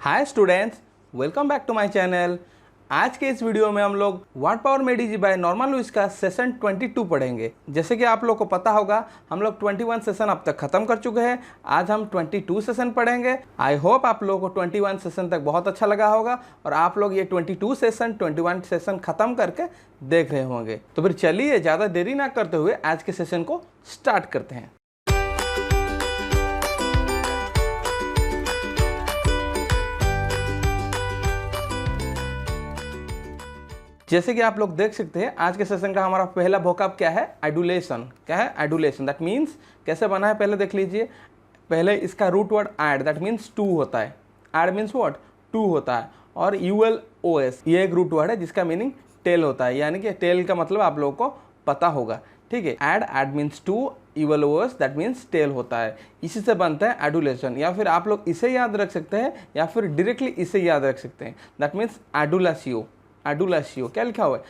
Hi students, welcome back to my channel. आज के इस वीडियो में हम लोग what power made easy by Norman Lewis का सेशन 22 पढ़ेंगे। जैसे कि आप लोग को पता होगा, हम लोग 21 सेशन अब तक खत्म कर चुके हैं। आज हम 22 सेशन पढ़ेंगे। आई होप आप लोगों को 21 सेशन तक बहुत अच्छा लगा होगा और आप लोग ये 22 सेशन 21 सेशन खत्म करके देख रहे होंगे। तो फिर चलिए ज़्यादा देरी ना करते हुए आज के सेशन को स्टार्ट करते हैं। जैसे कि आप लोग देख सकते हैं, आज के सेशन का हमारा पहला वोकैब क्या है? एडुलेशन। क्या है? एडुलेशन। दैट मीन्स कैसे बना है पहले देख लीजिए। पहले इसका root word ad, that means to होता है। Ad means what? टू होता है। और ULOS ये एक रूट वर्ड है जिसका मीनिंग टेल होता है, यानी कि टेल का मतलब आप लोगों को पता होगा। ठीक है, ad means to, ULOS that means tell होता है। इसी से बनता है एडुलेशन। या फिर आप लोग इसे याद रख सकते हैं या फिर डायरेक्टली इसे याद रख सकते हैं। That means एडुलेसियो। एडुलेसियो क्या लिखा हुआ है?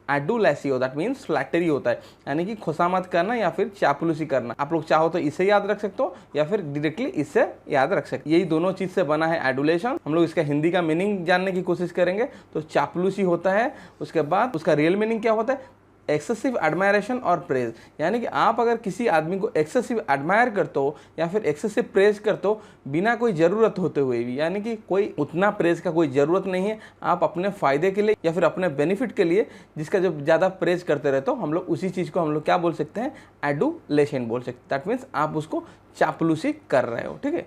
एडुलेसियो दैट मीन्स फ्लैटरी होता है, यानी कि खुशामद करना या फिर चापलूसी करना। आप लोग चाहो तो इसे याद रख सकते हो या फिर डायरेक्टली इससे याद रख सकते हो। यही दोनों चीज से बना है एडुलेशन। हम लोग इसका हिंदी का मीनिंग जानने की कोशिश करेंगे। तो चापलूसी होता है, उसके बाद उसका रियल मीनिंग क्या होता है? एक्सेसिव एडमायरेशन और प्रेज। यानी कि आप अगर किसी आदमी को एक्सेसिव एडमायर करते हो या फिर एक्सेसिव प्रेज करते हो बिना कोई ज़रूरत होते हुए भी, यानी कि कोई उतना प्रेज का कोई ज़रूरत नहीं है, आप अपने फ़ायदे के लिए या फिर अपने बेनिफिट के लिए जिसका जब ज़्यादा प्रेज करते रहते हो, हम लोग उसी चीज़ को हम लोग क्या बोल सकते हैं? एडुलेशन बोल सकते हैं। दैट मीन्स आप उसको चापलूसी कर रहे हो। ठीक है,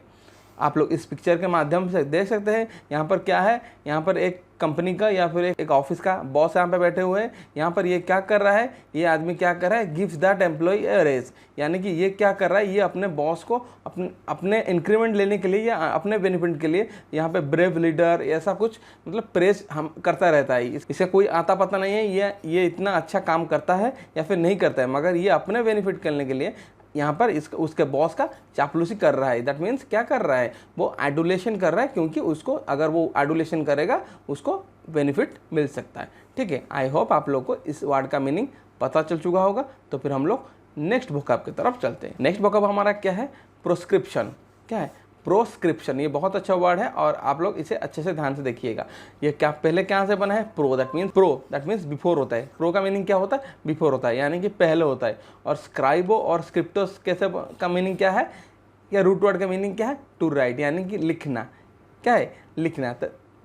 आप लोग इस पिक्चर के माध्यम से देख सकते हैं। यहाँ पर क्या है? यहाँ पर एक कंपनी का या फिर एक ऑफिस का बॉस यहाँ पे बैठे हुए हैं। यहाँ पर ये क्या कर रहा है? ये आदमी क्या कर रहा है? Gives that employ a raise. यानी कि ये क्या कर रहा है? ये अपने बॉस को अपने इंक्रीमेंट लेने के लिए या अपने बेनिफिट के लिए यहाँ पे ब्रेव लीडर ऐसा कुछ मतलब प्रेस हम करता रहता है। इसे कोई आता पता नहीं है ये इतना अच्छा काम करता है या फिर नहीं करता है, मगर ये अपने बेनिफिट करने के लिए यहाँ पर उसके बॉस का चापलूसी कर रहा है। दैट मीन्स क्या कर रहा है? वो एडुलेशन कर रहा है, क्योंकि उसको अगर वो एडुलेशन करेगा उसको बेनिफिट मिल सकता है। ठीक है, आई होप आप लोग को इस वर्ड का मीनिंग पता चल चुका होगा। तो फिर हम लोग नेक्स्ट वोकैब की तरफ चलते हैं। नेक्स्ट वोकैब हमारा क्या है? प्रोस्क्रिप्शन। क्या है? प्रोस्क्रिप्शन। ये बहुत अच्छा वर्ड है और आप लोग इसे अच्छे से ध्यान से देखिएगा। ये क्या पहले क्या से बना है? प्रो दैट मीन्स बिफोर होता है। प्रो का मीनिंग क्या होता है? बिफोर होता है, यानी कि पहले होता है। और स्क्राइबो और स्क्रिप्टोस कैसे का मीनिंग क्या है? या रूट वर्ड का मीनिंग क्या है? टू राइट, यानी कि लिखना। क्या है? लिखना।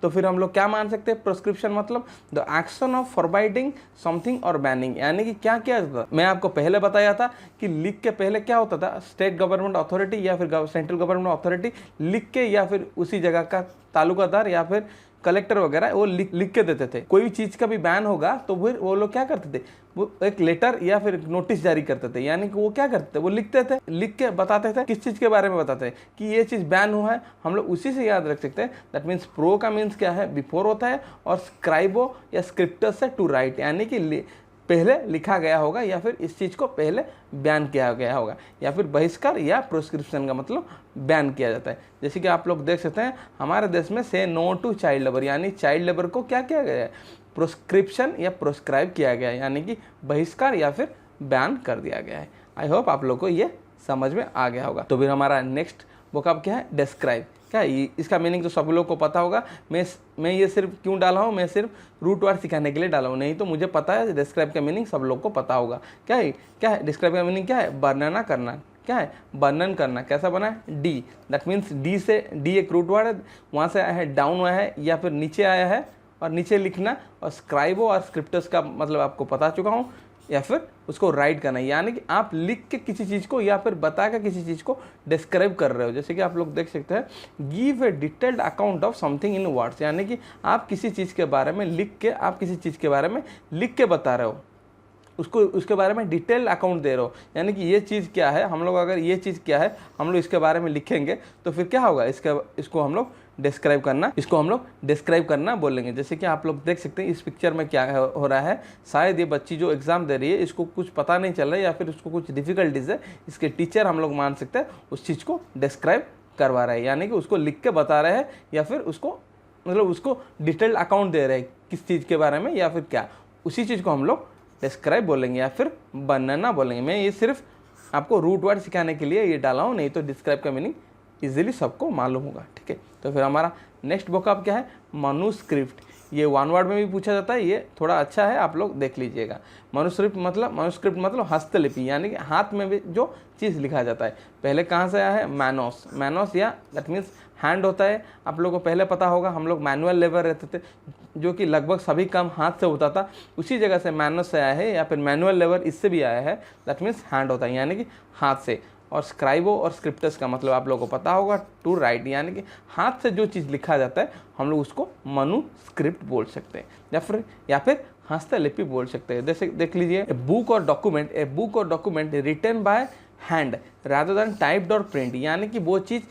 तो फिर हम लोग क्या मान सकते हैं? प्रोस्क्रिप्शन मतलब द एक्शन ऑफ फॉरबाइडिंग समथिंग और बैनिंग। यानी कि क्या किया जाता है? मैं आपको पहले बताया था कि लिख के पहले क्या होता था? स्टेट गवर्नमेंट अथॉरिटी या फिर सेंट्रल गवर्नमेंट अथॉरिटी लिख के या फिर उसी जगह का तालुकादार या फिर कलेक्टर वगैरह वो लिख के देते थे। कोई भी चीज़ का भी बैन होगा तो फिर वो लोग क्या करते थे? वो एक लेटर या फिर नोटिस जारी करते थे। यानी कि वो क्या करते थे? वो लिखते थे, लिख के बताते थे किस चीज़ के बारे में बताते हैं कि ये चीज़ बैन हुआ है। हम लोग उसी से याद रख सकते हैं। दैट मीन्स प्रो का मीन्स क्या है? बिफोर होता है। और स्क्राइबो या स्क्रिप्टस से टू राइट, यानी कि पहले लिखा गया होगा या फिर इस चीज़ को पहले बैन किया गया होगा। या फिर बहिष्कार या प्रोस्क्रिप्शन का मतलब बैन किया जाता है। जैसे कि आप लोग देख सकते हैं हमारे देश में से नो टू चाइल्ड लेबर, यानी चाइल्ड लेबर को क्या किया गया है? प्रोस्क्रिप्शन या प्रोस्क्राइब किया गया है, यानी कि बहिष्कार या फिर बैन कर दिया गया है। आई होप आप लोग को ये समझ में आ गया होगा। तो फिर हमारा नेक्स्ट वोकैब क्या है? डिस्क्राइब। क्या है? इसका मीनिंग तो सब लोग को पता होगा। मैं ये सिर्फ क्यों डाला हूँ? मैं सिर्फ रूट वर्ड सिखाने के लिए डाला हूँ, नहीं तो मुझे पता है डिस्क्राइब का मीनिंग सब लोग को पता होगा। क्या है? क्या है डिस्क्राइब का मीनिंग? क्या है? वर्णना करना। क्या है? वर्णन करना। कैसा बना है? डी। दैट मीन्स डी से, डी एक रूट वर्ड है, वहाँ से आया है डाउन आया है या फिर नीचे आया है और नीचे लिखना। और स्क्राइबो और स्क्रिप्टस का मतलब आपको बता चुका हूँ। या फिर उसको राइट करना, यानी कि आप लिख के किसी चीज़ को या फिर बता के किसी चीज़ को डिस्क्राइब कर रहे हो। जैसे कि आप लोग देख सकते हैं, give a detailed account of something in words, यानी कि आप किसी चीज़ के बारे में लिख के, आप किसी चीज़ के बारे में लिख के बता रहे हो, उसके बारे में डिटेल अकाउंट दे रहे हो। यानी कि ये चीज़ क्या है, हम लोग अगर ये चीज़ क्या है हम लोग इसके बारे में लिखेंगे तो फिर क्या होगा? इसको हम लोग डिस्क्राइब करना बोलेंगे। जैसे कि आप लोग देख सकते हैं इस पिक्चर में क्या हो रहा है। शायद ये बच्ची जो एग्ज़ाम दे रही है इसको कुछ पता नहीं चल रहा है या फिर उसको कुछ डिफ़िकल्टीज है। इसके टीचर हम लोग मान सकते हैं उस चीज़ को डिस्क्राइब करवा रहे हैं, यानी कि उसको लिख के बता रहे हैं या फिर उसको डिटेल्ड अकाउंट दे रहे हैं किस चीज़ के बारे में या फिर क्या। उसी चीज़ को हम लोग डिस्क्राइब बोलेंगे या फिर वर्णना बोलेंगे। मैं ये सिर्फ आपको रूट वर्ड सिखाने के लिए ये डाला हूँ, नहीं तो डिस्क्राइब का मीनिंग इजीली सबको मालूम होगा। ठीक है, तो फिर हमारा नेक्स्ट वोकैब क्या है, मनुस्क्रिप्ट। ये वन वर्ड में भी पूछा जाता है, ये थोड़ा अच्छा है, आप लोग देख लीजिएगा। मनुस्क्रिप्ट मतलब हस्तलिपि, यानी कि हाथ में भी जो चीज़ लिखा जाता है। पहले कहाँ से आया है, मैनोस। मैनोस या दैट मीन्स हैंड होता है। आप लोगों को पहले पता होगा, हम लोग मैनुअल लेबर रहते थे, जो कि लगभग सभी काम हाथ से होता था, उसी जगह से मैनोस से आया है, या फिर मैनुअल लेबर इससे भी आया है, दैट मीन्स हैंड होता है, यानी कि हाथ से। और स्क्राइबो और स्क्रिप्टस का मतलब आप लोगों को पता होगा, टू राइट, यानी कि हाथ से जो चीज़ लिखा जाता है हम लोग उसको मनुस्क्रिप्ट बोल सकते हैं, या फिर हस्तलिपि बोल सकते हैं। जैसे देख लीजिए, a book or document written by hand rather than typed or print, यानी कि वो चीज़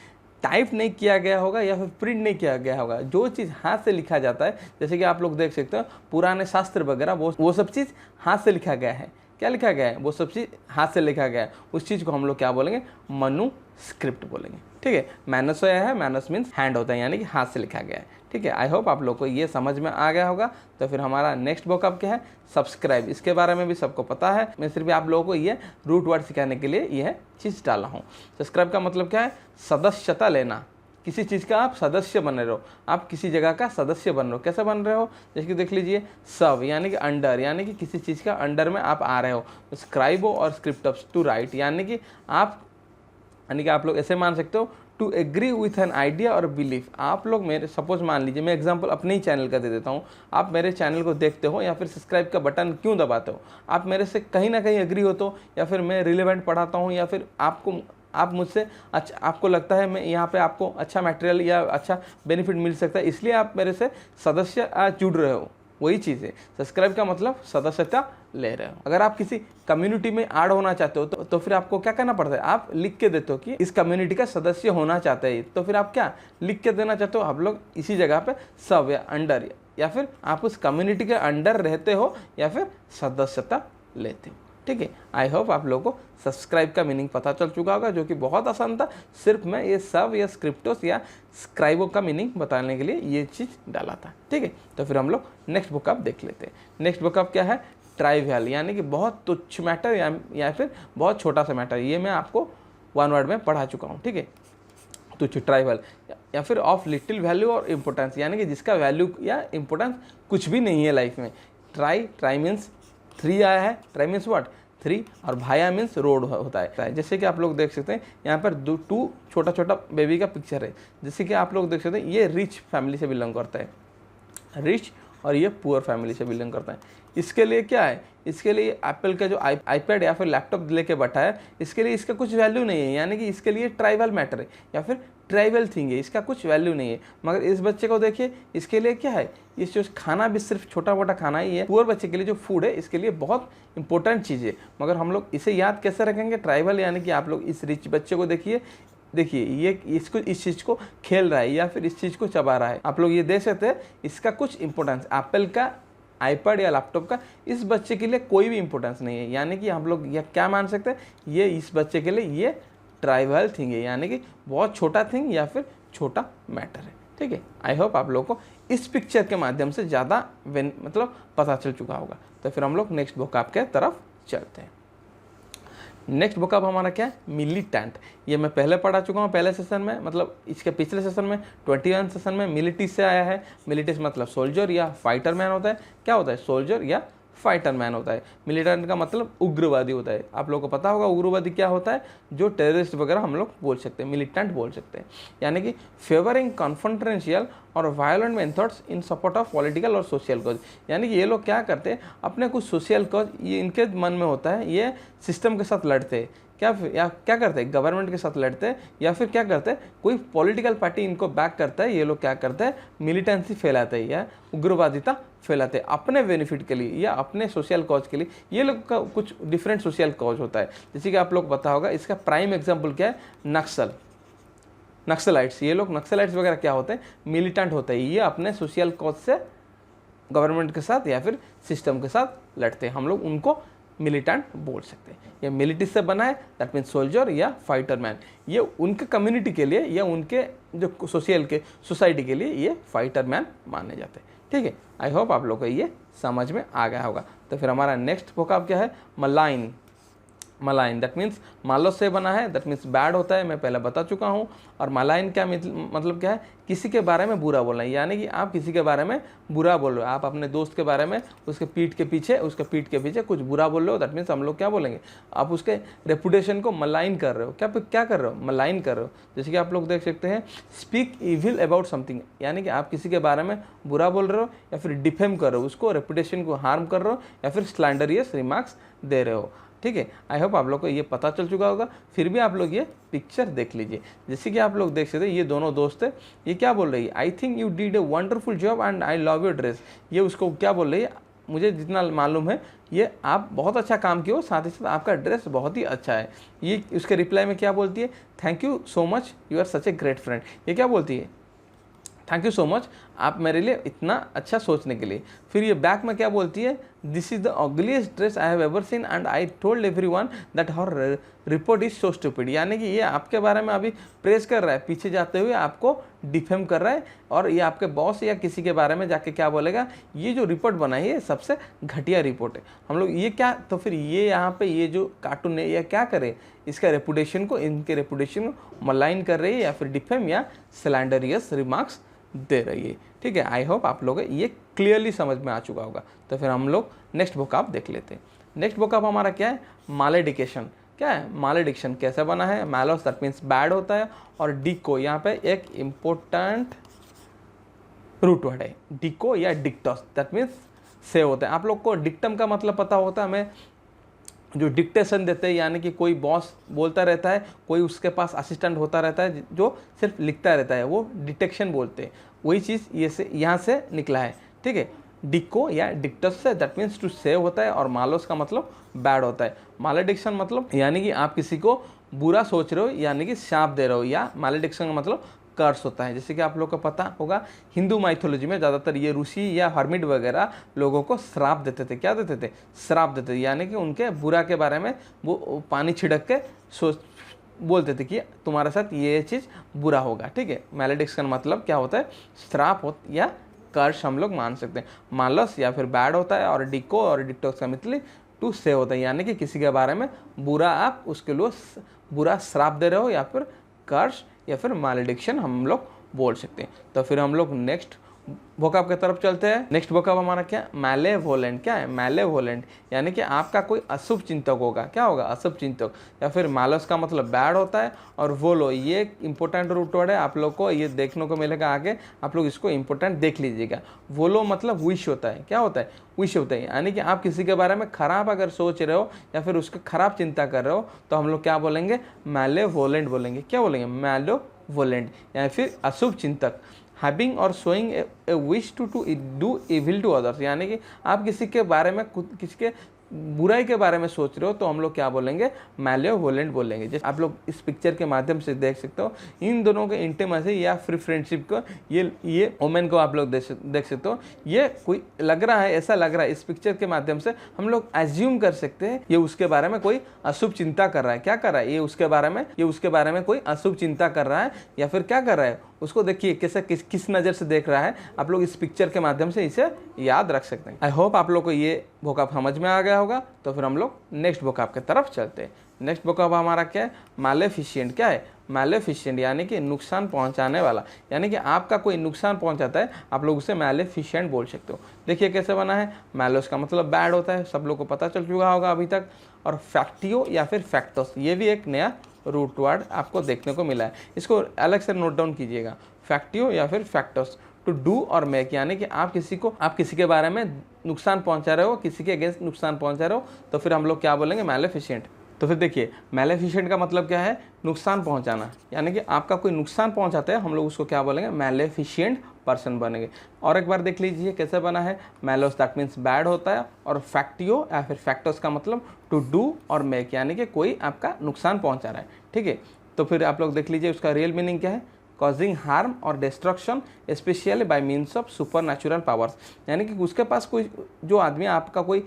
टाइप नहीं किया गया होगा या फिर प्रिंट नहीं किया गया होगा, जो चीज़ हाथ से लिखा जाता है। जैसे कि आप लोग देख सकते हो पुराने शास्त्र वगैरह, वो सब चीज़ हाथ से लिखा गया है। क्या लिखा गया है, वो सब चीज़ हाथ से लिखा गया है, उस चीज़ को हम लोग क्या बोलेंगे, मनुस्क्रिप्ट बोलेंगे। ठीक है, मैनस से आया है, मैनस मीन्स हैंड होता है, यानी कि हाथ से लिखा गया है। ठीक है, आई होप आप लोग को ये समझ में आ गया होगा। तो फिर हमारा नेक्स्ट वोकैब क्या है, सब्सक्राइब। इसके बारे में भी सबको पता है, मैं सिर्फ आप लोगों को ये रूट वर्ड सिखाने के लिए यह चीज़ डाला हूँ। सब्सक्राइब का मतलब क्या है, सदस्यता लेना। किसी चीज़ का आप सदस्य बन रहे हो, आप किसी जगह का सदस्य बन रहे हो। कैसे बन रहे हो, जैसे कि देख लीजिए, सब यानी कि अंडर, यानी कि किसी चीज़ का अंडर में आप आ रहे हो। स्क्राइबो और स्क्रिप्टस, टू राइट, यानी कि आप लोग ऐसे मान सकते हो, to agree with an idea or belief. आप लोग मेरे, सपोज मान लीजिए, मैं एग्जांपल अपने ही चैनल का दे देता हूँ। आप मेरे चैनल को देखते हो या फिर सब्सक्राइब का बटन क्यों दबाते हो, आप मेरे से कहीं ना कहीं एग्री हो तो, या फिर मैं रिलेवेंट पढ़ाता हूँ, या फिर आप मुझसे अच्छा, आपको लगता है मैं यहाँ पे आपको अच्छा मटेरियल या अच्छा बेनिफिट मिल सकता है, इसलिए आप मेरे से सदस्य जुड़ रहे हो। वही चीज़ है, सब्सक्राइब का मतलब सदस्यता ले रहे हो। अगर आप किसी कम्युनिटी में ऐड होना चाहते हो तो फिर आपको क्या करना पड़ता है, आप लिख के देते हो कि इस कम्युनिटी का सदस्य होना चाहते हैं, तो फिर आप क्या लिख के देना चाहते हो, आप लोग इसी जगह पे सब या अंडर, या फिर आप उस कम्युनिटी के अंडर रहते हो या फिर सदस्यता लेते हो। ठीक है, आई होप आप लोगों को सब्सक्राइब का मीनिंग पता चल चुका होगा, जो कि बहुत आसान था। सिर्फ मैं ये सब या स्क्रिप्टोस या स्क्राइबो का मीनिंग बताने के लिए ये चीज़ डाला था। ठीक है, तो फिर हम लोग नेक्स्ट वोकैब देख लेते हैं। नेक्स्ट वोकैब क्या है, ट्राइवियल, यानी कि बहुत तुच्छ मैटर या फिर बहुत छोटा सा मैटर। ये मैं आपको वन वर्ड में पढ़ा चुका हूँ। ठीक है, तुच्छ, ट्राइवियल, या फिर ऑफ लिटिल वैल्यू और इम्पोर्टेंस, यानी कि जिसका वैल्यू या इम्पोर्टेंस कुछ भी नहीं है लाइफ में। ट्राई मीन्स 3 आया है, ट्राई मीन्स व्हाट, 3, और भाया मीन्स रोड होता है। जैसे कि आप लोग देख सकते हैं यहाँ पर 2 छोटा छोटा बेबी का पिक्चर है। जैसे कि आप लोग देख सकते हैं, ये रिच फैमिली से बिलोंग करता है, रिच, और ये पुअर फैमिली से बिलोंग करता है। इसके लिए क्या है, इसके लिए एप्पल का जो आईपैड या फिर लैपटॉप लेके बैठा है, इसके लिए इसका कुछ वैल्यू नहीं है, यानी कि इसके लिए ट्राइबल मैटर है या फिर ट्राइबल थिंग है, इसका कुछ वैल्यू नहीं है। मगर इस बच्चे को देखिए, इसके लिए क्या है, इस जो खाना भी सिर्फ छोटा मोटा खाना ही है। पुअर बच्चे के लिए जो फूड है, इसके लिए बहुत इंपॉर्टेंट चीज़ है। मगर हम लोग इसे याद कैसे रखेंगे, ट्राइबल, यानी कि आप लोग इस रिच बच्चे को देखिए, ये इस चीज़ को खेल रहा है या फिर इस चीज़ को चबा रहा है। आप लोग ये देख सकते हैं, इसका कुछ इंपॉर्टेंस, एप्पल का आईपैड या लैपटॉप का इस बच्चे के लिए कोई भी इंपॉर्टेंस नहीं है। यानी कि हम लोग यह क्या मान सकते हैं, ये इस बच्चे के लिए ये ट्राइबल थिंग है, यानी कि बहुत छोटा थिंग या फिर छोटा मैटर है। ठीक है, आई होप आप लोगों को इस पिक्चर के माध्यम से ज़्यादा मतलब पता चल चुका होगा। तो फिर हम लोग नेक्स्ट वोकैब के तरफ चलते हैं। नेक्स्ट वोकैब हमारा क्या है, मिलिटेंट। ये मैं पहले पढ़ा चुका हूँ पहले सेशन में, मतलब इसके पिछले सेशन में 21 सेशन में मिलिटिस से आया है। मिलिटिस मतलब सोल्जर या फाइटर मैन होता है। क्या होता है, सोल्जर या फाइटर मैन होता है। मिलिटेंट का मतलब उग्रवादी होता है। आप लोगों को पता होगा उग्रवादी क्या होता है, जो टेररिस्ट वगैरह हम लोग बोल सकते हैं, मिलिटेंट बोल सकते हैं। यानी कि फेवरिंग कॉन्फ्रंटेशियल और violent methods in support of political और सोशल कॉज। यानी कि ये लोग क्या करते हैं, अपने कुछ सोशल कॉज ये इनके मन में होता है, ये सिस्टम के साथ लड़ते हैं, क्या करते हैं, गवर्नमेंट के साथ लड़ते हैं, या फिर क्या करते हैं, कोई पॉलिटिकल पार्टी इनको बैक करता है, ये लोग क्या करते हैं, मिलिटेंसी फैलाते हैं या उग्रवादिता फैलाते हैं अपने बेनिफिट के लिए या अपने सोशल कॉज के लिए। ये लोग का कुछ डिफरेंट सोशल कॉज होता है। जैसे कि आप लोग पता होगा, इसका प्राइम एग्जाम्पल क्या है, नक्सलाइट्स। ये लोग नक्सलाइट्स वगैरह क्या होते हैं, मिलिटेंट होते हैं। ये अपने सोशल कॉज से गवर्नमेंट के साथ या फिर सिस्टम के साथ लड़ते हैं, हम लोग उनको मिलिटेंट बोल सकते हैं। ये मिलिट्री से बना है, दैट मीन्स सोल्जर या फाइटर मैन। ये उनके कम्युनिटी के लिए या उनके जो सोसाइटी के लिए ये फाइटर मैन माने जाते हैं। ठीक है, आई होप आप लोग को ये समझ में आ गया होगा। तो फिर हमारा नेक्स्ट वोकैब क्या है, मलाइन। मलाइन, दैट मीन्स मालोस से बना है, दैट मीन्स बैड होता है, मैं पहले बता चुका हूँ। और मलाइन क्या मतलब क्या है, किसी के बारे में बुरा बोलना है, यानी कि आप किसी के बारे में बुरा बोल रहे हो, आप अपने दोस्त के बारे में उसके पीठ के पीछे कुछ बुरा बोल रहे हो, दैट मीन्स हम लोग क्या बोलेंगे, आप उसके रेपुटेशन को मलाइन कर रहे हो। क्या कर रहे हो, मलाइन कर रहे हो। जैसे कि आप लोग देख सकते हैं, स्पीक इविल अबाउट समथिंग, यानी कि आप किसी के बारे में बुरा बोल रहे हो या फिर डिफेम कर रहे हो, उसको रेपुटेशन को हार्म कर रहे हो या फिर स्लैंडरियस रिमार्क्स दे रहे हो। ठीक है, आई होप आप लोग को ये पता चल चुका होगा। फिर भी आप लोग ये पिक्चर देख लीजिए। जैसे कि आप लोग देख सकते हैं, ये दोनों दोस्त है, ये क्या बोल रही है, I think you did a wonderful job and I love your dress. ये उसको क्या बोल रही है, मुझे जितना मालूम है ये आप बहुत अच्छा काम किए हो, साथ ही साथ आपका ड्रेस बहुत ही अच्छा है। ये उसके रिप्लाई में क्या बोलती है, thank you so much, you are such a great friend. ये क्या बोलती है, थैंक यू सो मच, आप मेरे लिए इतना अच्छा सोचने के लिए। फिर ये बैक में क्या बोलती है, this is the ugliest dress I have ever seen and I told everyone that her report is so stupid. यानी कि ये आपके बारे में अभी प्रेस कर रहा है, पीछे जाते हुए आपको डिफेम कर रहा है, और ये आपके बॉस या किसी के बारे में जाके क्या बोलेगा, ये जो रिपोर्ट बनाई है सबसे घटिया रिपोर्ट है। हम लोग ये क्या, तो फिर ये यहाँ पे ये जो कार्टून है ये क्या करे, इसका रेपुटेशन को, इनके रेपुटेशन को मलाइन कर रही है या फिर डिफेम या स्लैंडरियस रिमार्क्स दे रही है। ठीक है, आई होप आप लोग ये क्लियरली समझ में आ चुका होगा। तो फिर हम लोग नेक्स्ट वोकैब देख लेते हैं। नेक्स्ट वोकैब हमारा क्या है, मालेडिकेशन। क्या है मालेडिक्शन, कैसे बना है, मैलोस दैट मीन्स बैड होता है, और डिको यहाँ पे एक इम्पोर्टेंट रूट वर्ड है, डिको या डिक्टस दैट मीन्स से होता है। आप लोग को डिक्टम का मतलब पता होता है, हमें जो डिक्टेशन देते हैं, यानी कि कोई बॉस बोलता रहता है, कोई उसके पास असिस्टेंट होता रहता है जो सिर्फ लिखता रहता है, वो डिटेक्शन बोलते हैं। वही चीज़ ये से यहाँ से निकला है। ठीक है, डिको या डिक्टस say that means to save होता है, और मालोस का मतलब बैड होता है। मालेडिक्शन मतलब यानी कि आप किसी को बुरा सोच रहे हो, यानी कि शाप दे रहे हो, या मालेडिक्शन का मतलब कर्स होता है। जैसे कि आप लोग को पता होगा, हिंदू माइथोलॉजी में ज़्यादातर ये ऋषि या हर्मिट वगैरह लोगों को श्राप देते थे। क्या देते थे, श्राप देते थे, यानी कि उनके बुरा के बारे में वो पानी छिड़क के बोलते थे कि तुम्हारे साथ ये चीज़ बुरा होगा। ठीक है, मैलेडिक्शन मतलब क्या होता है, श्राप हो या कर्स हम लोग मान सकते हैं। मालस या फिर बैड होता है, और डिको और डिक्टोस का मतलब टू से होता है, यानी कि किसी के बारे में बुरा, आप उसके लिए बुरा श्राप दे रहे हो, या फिर कर्स या फिर मालेडिक्शन हम लोग बोल सकते हैं। तो फिर हम लोग नेक्स्ट वोकैब की तरफ चलते हैं। नेक्स्ट वोकैब हमारा क्या है, मैलेवोलेंट। क्या है मैलेवोलेंट, यानी कि आपका कोई अशुभ चिंतक होगा। क्या होगा, अशुभ चिंतक। या फिर मालस का मतलब बैड होता है, और वोलो ये इंपॉर्टेंट रूट वर्ड है, आप लोग को ये देखने को मिलेगा आगे, आप लोग इसको इंपॉर्टेंट देख लीजिएगा। वोलो मतलब विश होता है। क्या होता है, विश होता है, यानी कि आप किसी के बारे में खराब अगर सोच रहे हो या फिर उसके खराब चिंता कर रहे हो, तो हम लोग क्या बोलेंगे, मैलेवोलेंट बोलेंगे। क्या बोलेंगे, मैलेवोलेंट, या फिर अशुभ चिंतक। Having or showing a wish to do evil to others, यानी कि आप किसी के बारे में, किसी के बुराई के बारे में सोच रहे हो, तो हम लोग क्या बोलेंगे, मैलेवोलेंट बोलेंगे। जैसे आप लोग इस पिक्चर के माध्यम से देख सकते हो, इन दोनों के इंटीमेसी या फ्री फ्रेंडशिप को, ये वोमेन को आप लोग देख सकते हो। ये कोई लग रहा है, ऐसा लग रहा है, इस पिक्चर के माध्यम से हम लोग एज्यूम कर सकते हैं ये उसके बारे में कोई अशुभ चिंता कर रहा है। क्या कर रहा है, ये उसके बारे में कोई अशुभ चिंता कर रहा है, या फिर क्या कर रहा है, उसको देखिए कैसे किस नज़र से देख रहा है। आप लोग इस पिक्चर के माध्यम से इसे याद रख सकते हैं। आई होप आप लोग को ये वोकैब समझ में आ गया होगा। तो फिर हम लोग नेक्स्ट वोकैब की तरफ चलते हैं। नेक्स्ट वोकैब हमारा क्या है, मैलेफिशिएंट। क्या है, मैलेफिशिएंट, यानी कि नुकसान पहुंचाने वाला, यानी कि आपका कोई नुकसान पहुंचाता है, आप लोग उसे मैलेफिशिएंट बोल सकते हो। देखिए कैसे बना है, मैलोस का मतलब बैड होता है, सब लोग को पता चल चुका होगा अभी तक। और फैक्टियो या फिर फैक्टोस, ये भी एक नया रूट वर्ड आपको देखने को मिला है, इसको अलग से नोट डाउन कीजिएगा। फैक्टियो या फिर फैक्टोस, टू डू और मेक, यानी कि आप किसी के बारे में नुकसान पहुंचा रहे हो, किसी के अगेंस्ट नुकसान पहुंचा रहे हो, तो फिर हम लोग क्या बोलेंगे, मैलेफिशिएंट। तो फिर देखिए, मैलेफिशिएंट का मतलब क्या है, नुकसान पहुंचाना, यानी कि आपका कोई नुकसान पहुंचाता है, हम लोग उसको क्या बोलेंगे, मैलेफिशिएंट पर्सन बनेंगे। और एक बार देख लीजिए कैसे बना है, मैलोस दैट मीन्स बैड होता है, और फैक्टियो या फिर फैक्टोस का मतलब टू डू और मेक, यानी कि कोई आपका नुकसान पहुंचा रहा है। ठीक है, तो फिर आप लोग देख लीजिए उसका रियल मीनिंग क्या है, कॉजिंग हार्म और destruction specially bye means of super natural powers, यानी कि उसके पास कोई, जो आदमी आपका कोई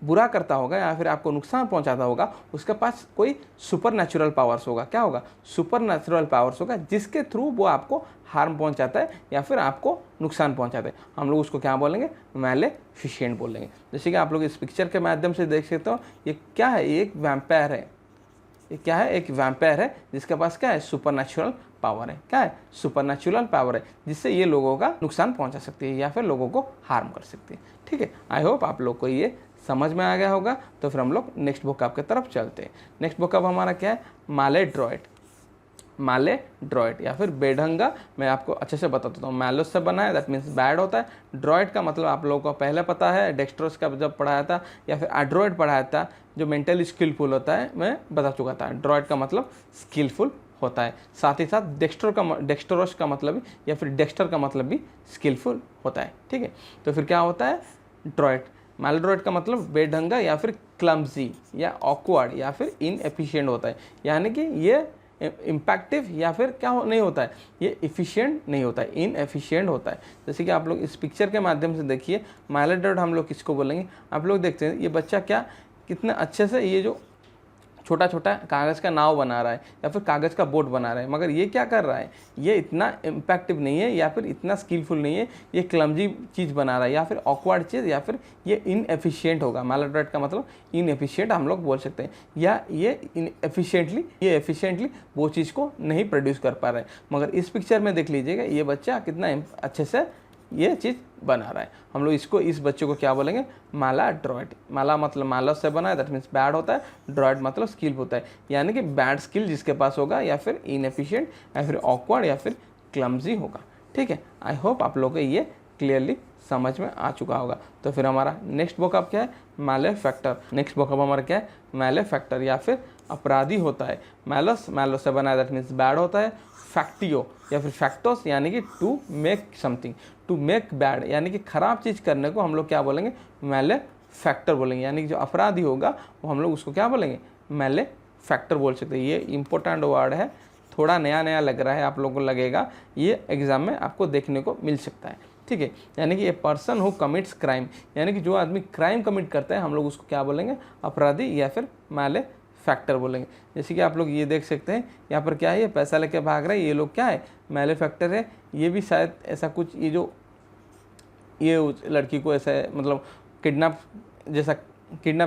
बुरा करता होगा या फिर आपको नुकसान पहुंचाता होगा, उसके पास कोई सुपर नेचुरल पावर्स होगा। क्या होगा, सुपर नेचुरल पावर्स होगा, जिसके थ्रू वो आपको हार्म पहुंचाता है या फिर आपको नुकसान पहुंचाता है। हम लोग उसको क्या बोलेंगे, मैलेफिशिएंट बोलेंगे। जैसे कि आप लोग इस पिक्चर के माध्यम से देख सकते हो, ये क्या है, ये एक वैम्पायर है। ये क्या है, एक वैम्पायर है जिसके पास क्या है, सुपरनैचुरल पावर है। क्या है, सुपरनैचुरल पावर है, जिससे ये लोगों का नुकसान पहुंचा सकती है या फिर लोगों को हार्म कर सकती है। ठीक है, आई होप आप लोग को ये समझ में आ गया होगा। तो फिर हम लोग नेक्स्ट वोकैब की तरफ चलते हैं। नेक्स्ट वोकैब हमारा क्या है, मैलेड्रॉयट। मैलेड्रॉयट या फिर बेढंगा, मैं आपको अच्छे से बता देता हूँ। मैलोस से बना है, दैट मीन्स बैड होता है। ड्रॉयड का मतलब आप लोगों को पहले पता है, डेक्स्ट्रोस का जब पढ़ाया था, या फिर एड्रॉयड पढ़ाया था जो मेंटली स्किलफुल होता है, मैं बता चुका था। ड्रॉयड का मतलब स्किलफुल होता है। साथ ही साथ डेक्स्ट्रोस का मतलब या फिर डेक्स्टर का मतलब भी स्किलफुल होता है। ठीक है, तो फिर क्या होता है, ड्रॉयड। मैलड्रॉयड का मतलब बेढंगा या फिर क्लम्जी या ऑकवर्ड या फिर इनएफिशिएंट होता है, यानी कि ये इम्पैक्टिव या फिर क्या नहीं होता है, ये इफ़िशिएंट नहीं होता है, इनएफिशिएंट होता है। जैसे कि आप लोग इस पिक्चर के माध्यम से देखिए, मैलेड्रॉयड हम लोग किसको बोलेंगे, आप लोग देखते हैं ये बच्चा क्या कितने अच्छे से ये जो छोटा छोटा कागज़ का नाव बना रहा है या फिर कागज़ का बोट बना रहा है, मगर ये क्या कर रहा है, ये इतना इम्पैक्टिव नहीं है या फिर इतना स्किलफुल नहीं है, ये क्लमजी चीज़ बना रहा है या फिर ऑकवर्ड चीज़ या फिर ये इनएफिशिएंट होगा। मैलेड्रॉयड का मतलब इनएफिशिएंट हम लोग बोल सकते हैं, या ये एफिशिएंटली वो चीज़ को नहीं प्रोड्यूस कर पा रहा है। मगर इस पिक्चर में देख लीजिएगा, ये बच्चा कितना अच्छे से ये चीज़ बना रहा है। हम लोग इस बच्चे को क्या बोलेंगे, मैलाड्रॉयड। माला मतलब मालस से बना है, दैट मीन्स बैड होता है। ड्रॉयड मतलब स्किल होता है, यानी कि बैड स्किल जिसके पास होगा, या फिर इनएफिशिएंट या फिर ऑकवर्ड या फिर क्लमजी होगा। ठीक है, आई होप आप लोगों को ये क्लियरली समझ में आ चुका होगा। तो फिर हमारा नेक्स्ट वोकैब क्या है, मैलेफैक्टर। नेक्स्ट वोकैब हमारा क्या है, मैलेफैक्टर या फिर अपराधी होता है। मैलस से बना है, दैट मीन्स बैड होता है। फैक्टियो या फिर फैक्टोस यानी कि to make something, to make bad यानी कि खराब चीज़ करने को हम लोग क्या बोलेंगे, मैलेफैक्टर बोलेंगे। यानी कि जो अपराधी होगा वो हम लोग उसको क्या बोलेंगे, मैलेफैक्टर बोल सकते हैं। ये इंपॉर्टेंट वर्ड है, थोड़ा नया लग रहा है, आप लोगों को लगेगा, ये एग्जाम में आपको देखने को मिल सकता है। ठीक है, यानी कि a person who commits crime, यानी कि जो आदमी क्राइम कमिट करता है हम लोग उसको क्या बोलेंगे, अपराधी या फिर मैलेफैक्टर बोलेंगे। जैसे कि आप लोग ये देख सकते हैं, यहाँ पर क्या है, ये पैसा लेके भाग रहा है, ये लोग क्या है, मैलेफैक्टर है। ये भी शायद ऐसा कुछ, ये लड़की को ऐसा मतलब किडनैप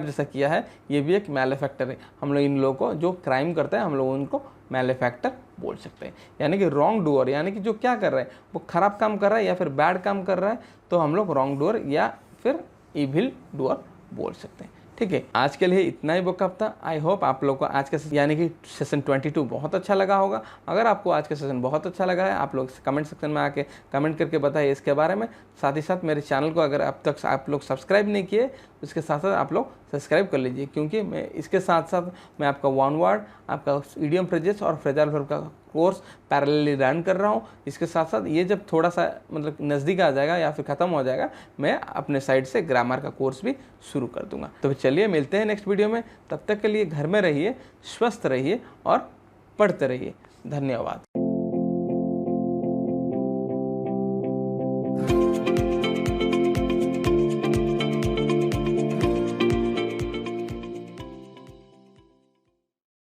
जैसा किया है, ये भी एक मैलेफैक्टर है। हम लोग इन लोगों को जो क्राइम करता है हम लोग उनको मैलेफैक्टर बोल सकते हैं। यानी कि रॉन्ग डूअर, यानी कि जो क्या कर रहा है, वो खराब काम कर रहा है या फिर बैड काम कर रहा है, तो हम लोग रॉन्ग डूअर या फिर इविल डूअर बोल सकते हैं। ठीक है, आज के लिए इतना ही वोकैब था। आई होप आप लोग को आज का यानी कि सेशन 22 बहुत अच्छा लगा होगा। अगर आपको आज का सेशन बहुत अच्छा लगा है, आप लोग कमेंट सेक्शन में आके कमेंट करके बताइए इसके बारे में। साथ ही साथ मेरे चैनल को अगर अब तक आप लोग सब्सक्राइब नहीं किए, उसके साथ साथ आप लोग सब्सक्राइब कर लीजिए, क्योंकि मैं इसके साथ साथ मैं आपका वन वर्ड, आपका इडियम फ्रेजेस और फ्रेजाइल वर्ब का कोर्स पैरेलली रन कर रहा हूँ। इसके साथ साथ ये जब थोड़ा सा मतलब नज़दीक आ जाएगा या फिर ख़त्म हो जाएगा, मैं अपने साइड से ग्रामर का कोर्स भी शुरू कर दूंगा। तो चलिए मिलते हैं नेक्स्ट वीडियो में, तब तक के लिए घर में रहिए, स्वस्थ रहिए और पढ़ते रहिए। धन्यवाद।